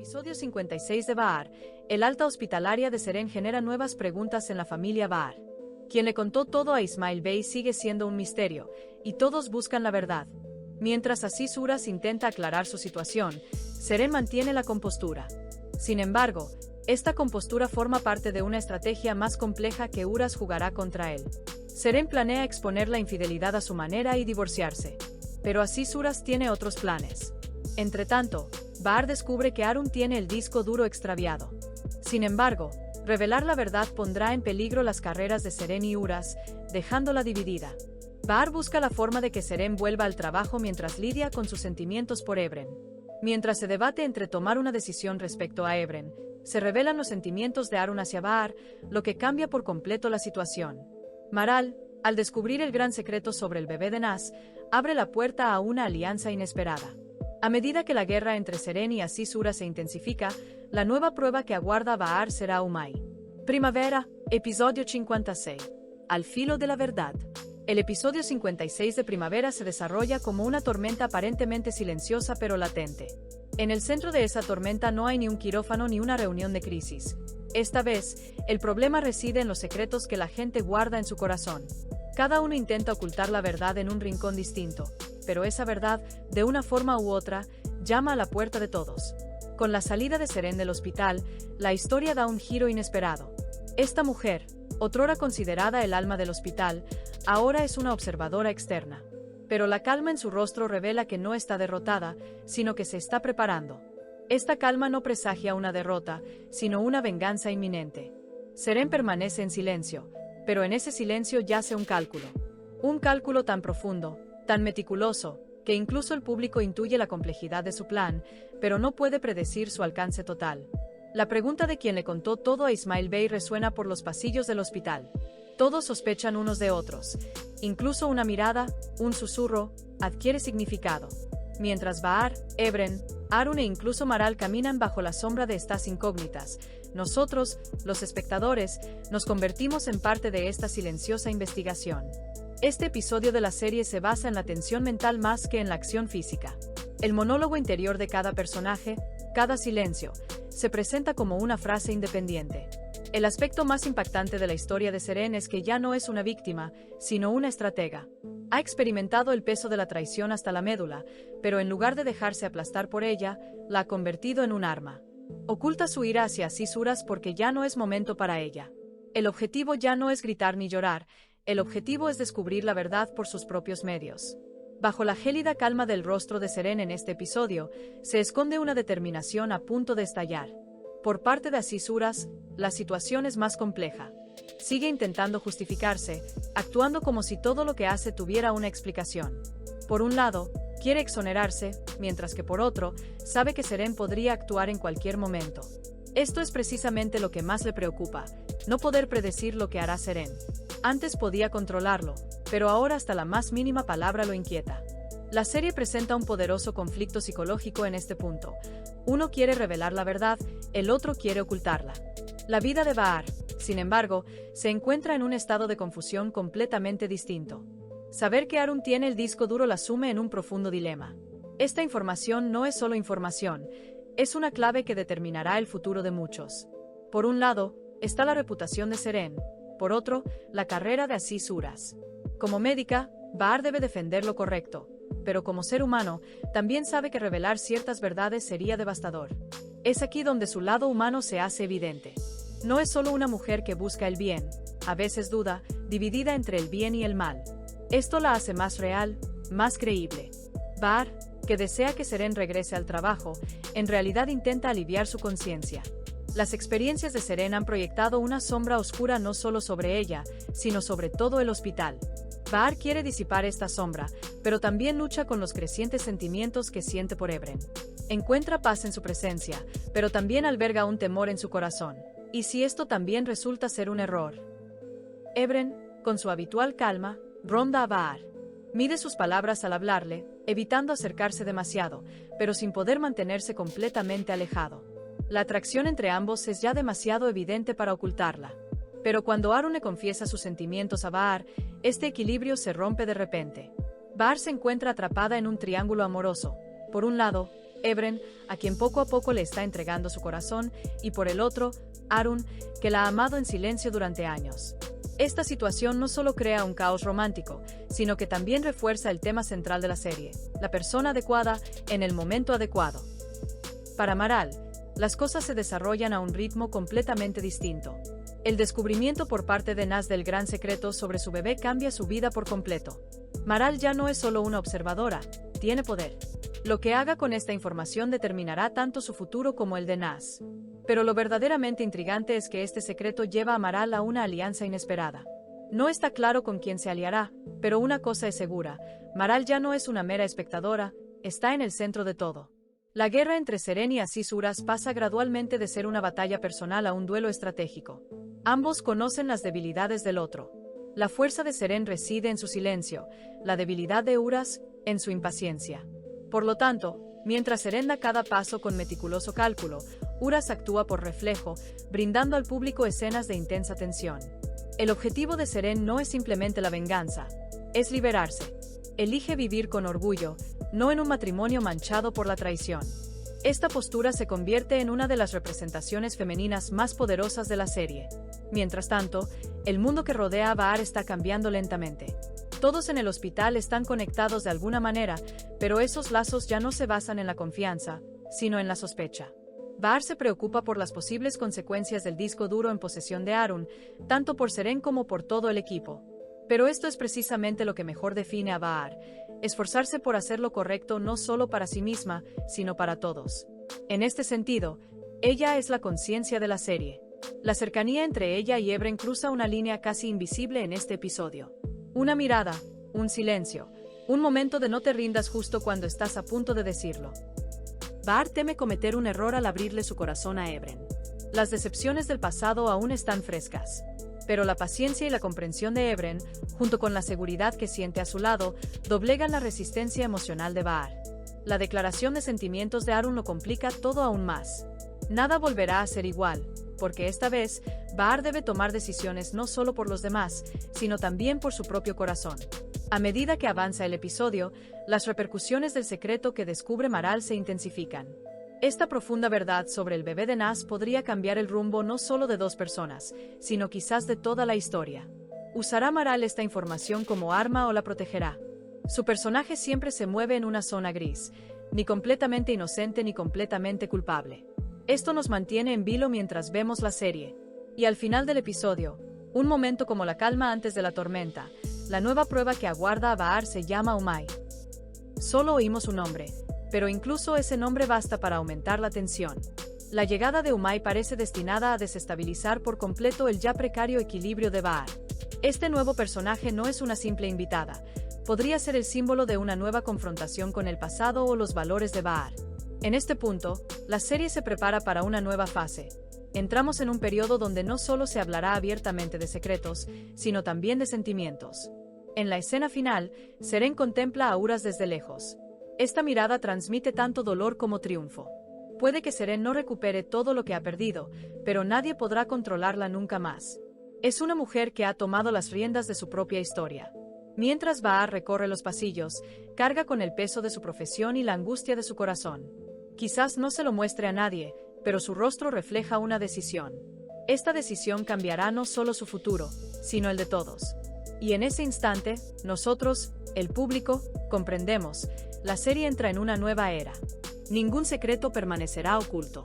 Episodio 56 de Bahar. El alta hospitalaria de Seren genera nuevas preguntas en la familia Bahar. Quien le contó todo a Ismail Bey sigue siendo un misterio, y todos buscan la verdad. Mientras Aziz Uras intenta aclarar su situación, Seren mantiene la compostura. Sin embargo, esta compostura forma parte de una estrategia más compleja que Uras jugará contra él. Seren planea exponer la infidelidad a su manera y divorciarse. Pero Aziz Uras tiene otros planes. Entretanto, Bahar descubre que Harun tiene el disco duro extraviado. Sin embargo, revelar la verdad pondrá en peligro las carreras de Seren y Uras, dejándola dividida. Bahar busca la forma de que Seren vuelva al trabajo mientras lidia con sus sentimientos por Ebren. Mientras se debate entre tomar una decisión respecto a Ebren, se revelan los sentimientos de Harun hacia Bahar, lo que cambia por completo la situación. Maral, al descubrir el gran secreto sobre el bebé de Naz, abre la puerta a una alianza inesperada. A medida que la guerra entre Seren y Aziz Uras se intensifica, la nueva prueba que aguarda a Bahar será Umay. Primavera, episodio 56. Al filo de la verdad. El episodio 56 de Primavera se desarrolla como una tormenta aparentemente silenciosa pero latente. En el centro de esa tormenta no hay ni un quirófano ni una reunión de crisis. Esta vez, el problema reside en los secretos que la gente guarda en su corazón. Cada uno intenta ocultar la verdad en un rincón distinto, pero esa verdad, de una forma u otra, llama a la puerta de todos. Con la salida de Seren del hospital, la historia da un giro inesperado. Esta mujer, otrora considerada el alma del hospital, ahora es una observadora externa. Pero la calma en su rostro revela que no está derrotada, sino que se está preparando. Esta calma no presagia una derrota, sino una venganza inminente. Seren permanece en silencio, pero en ese silencio yace un cálculo. Un cálculo tan profundo, tan meticuloso, que incluso el público intuye la complejidad de su plan, pero no puede predecir su alcance total. La pregunta de quien le contó todo a Ismail Bey resuena por los pasillos del hospital. Todos sospechan unos de otros. Incluso una mirada, un susurro, adquiere significado. Mientras Bahar, Ebren, Harun e incluso Maral caminan bajo la sombra de estas incógnitas, nosotros, los espectadores, nos convertimos en parte de esta silenciosa investigación. Este episodio de la serie se basa en la tensión mental más que en la acción física. El monólogo interior de cada personaje, cada silencio, se presenta como una frase independiente. El aspecto más impactante de la historia de Seren es que ya no es una víctima, sino una estratega. Ha experimentado el peso de la traición hasta la médula, pero en lugar de dejarse aplastar por ella, la ha convertido en un arma. Oculta su ira hacia Aziz Uras porque ya no es momento para ella. El objetivo ya no es gritar ni llorar, el objetivo es descubrir la verdad por sus propios medios. Bajo la gélida calma del rostro de Seren en este episodio, se esconde una determinación a punto de estallar. Por parte de Aziz Uras, la situación es más compleja. Sigue intentando justificarse, actuando como si todo lo que hace tuviera una explicación. Por un lado, quiere exonerarse, mientras que por otro, sabe que Seren podría actuar en cualquier momento. Esto es precisamente lo que más le preocupa, no poder predecir lo que hará Seren. Antes podía controlarlo, pero ahora hasta la más mínima palabra lo inquieta. La serie presenta un poderoso conflicto psicológico en este punto. Uno quiere revelar la verdad, el otro quiere ocultarla. La vida de Bahar, sin embargo, se encuentra en un estado de confusión completamente distinto. Saber que Harun tiene el disco duro la sume en un profundo dilema. Esta información no es solo información, es una clave que determinará el futuro de muchos. Por un lado, está la reputación de Seren. Por otro, la carrera de Aziz Uras. Como médica, Bahar debe defender lo correcto, pero como ser humano, también sabe que revelar ciertas verdades sería devastador. Es aquí donde su lado humano se hace evidente. No es solo una mujer que busca el bien, a veces duda, dividida entre el bien y el mal. Esto la hace más real, más creíble. Bahar, que desea que Seren regrese al trabajo, en realidad intenta aliviar su conciencia. Las experiencias de Seren han proyectado una sombra oscura no solo sobre ella, sino sobre todo el hospital. Bahar quiere disipar esta sombra, pero también lucha con los crecientes sentimientos que siente por Ebren. Encuentra paz en su presencia, pero también alberga un temor en su corazón. ¿Y si esto también resulta ser un error? Ebren, con su habitual calma, ronda a Bahar. Mide sus palabras al hablarle, evitando acercarse demasiado, pero sin poder mantenerse completamente alejado. La atracción entre ambos es ya demasiado evidente para ocultarla. Pero cuando Harun le confiesa sus sentimientos a Bahar, este equilibrio se rompe de repente. Bahar se encuentra atrapada en un triángulo amoroso. Por un lado, Ebren, a quien poco a poco le está entregando su corazón, y por el otro, Arun, que la ha amado en silencio durante años. Esta situación no solo crea un caos romántico, sino que también refuerza el tema central de la serie, la persona adecuada en el momento adecuado. Para Maral, las cosas se desarrollan a un ritmo completamente distinto. El descubrimiento por parte de Naz del gran secreto sobre su bebé cambia su vida por completo. Maral ya no es solo una observadora, tiene poder. Lo que haga con esta información determinará tanto su futuro como el de Naz. Pero lo verdaderamente intrigante es que este secreto lleva a Maral a una alianza inesperada. No está claro con quién se aliará, pero una cosa es segura, Maral ya no es una mera espectadora, está en el centro de todo. La guerra entre Seren y Aziz Uras pasa gradualmente de ser una batalla personal a un duelo estratégico. Ambos conocen las debilidades del otro. La fuerza de Seren reside en su silencio, la debilidad de Uras, en su impaciencia. Por lo tanto, mientras Seren da cada paso con meticuloso cálculo, Uras actúa por reflejo, brindando al público escenas de intensa tensión. El objetivo de Seren no es simplemente la venganza, es liberarse. Elige vivir con orgullo, no en un matrimonio manchado por la traición. Esta postura se convierte en una de las representaciones femeninas más poderosas de la serie. Mientras tanto, el mundo que rodea a Bahar está cambiando lentamente. Todos en el hospital están conectados de alguna manera, pero esos lazos ya no se basan en la confianza, sino en la sospecha. Bahar se preocupa por las posibles consecuencias del disco duro en posesión de Arun, tanto por Seren como por todo el equipo. Pero esto es precisamente lo que mejor define a Bahar, esforzarse por hacer lo correcto no solo para sí misma, sino para todos. En este sentido, ella es la conciencia de la serie. La cercanía entre ella y Ebren cruza una línea casi invisible en este episodio. Una mirada, un silencio, un momento de no te rindas justo cuando estás a punto de decirlo. Bahar teme cometer un error al abrirle su corazón a Ebren. Las decepciones del pasado aún están frescas. Pero la paciencia y la comprensión de Ebren, junto con la seguridad que siente a su lado, doblegan la resistencia emocional de Bahar. La declaración de sentimientos de Arun lo complica todo aún más. Nada volverá a ser igual, porque esta vez, Bahar debe tomar decisiones no solo por los demás, sino también por su propio corazón. A medida que avanza el episodio, las repercusiones del secreto que descubre Maral se intensifican. Esta profunda verdad sobre el bebé de Naz podría cambiar el rumbo no solo de dos personas, sino quizás de toda la historia. ¿Usará Maral esta información como arma o la protegerá? Su personaje siempre se mueve en una zona gris, ni completamente inocente ni completamente culpable. Esto nos mantiene en vilo mientras vemos la serie. Y al final del episodio, un momento como la calma antes de la tormenta, la nueva prueba que aguarda a Bahar se llama Umay. Solo oímos un nombre, pero incluso ese nombre basta para aumentar la tensión. La llegada de Umay parece destinada a desestabilizar por completo el ya precario equilibrio de Bahar. Este nuevo personaje no es una simple invitada, podría ser el símbolo de una nueva confrontación con el pasado o los valores de Bahar. En este punto, la serie se prepara para una nueva fase. Entramos en un periodo donde no solo se hablará abiertamente de secretos, sino también de sentimientos. En la escena final, Seren contempla a Uras desde lejos. Esta mirada transmite tanto dolor como triunfo. Puede que Seren no recupere todo lo que ha perdido, pero nadie podrá controlarla nunca más. Es una mujer que ha tomado las riendas de su propia historia. Mientras Bahar recorre los pasillos, carga con el peso de su profesión y la angustia de su corazón. Quizás no se lo muestre a nadie, pero su rostro refleja una decisión. Esta decisión cambiará no solo su futuro, sino el de todos. Y en ese instante, nosotros, el público, comprendemos, la serie entra en una nueva era. Ningún secreto permanecerá oculto.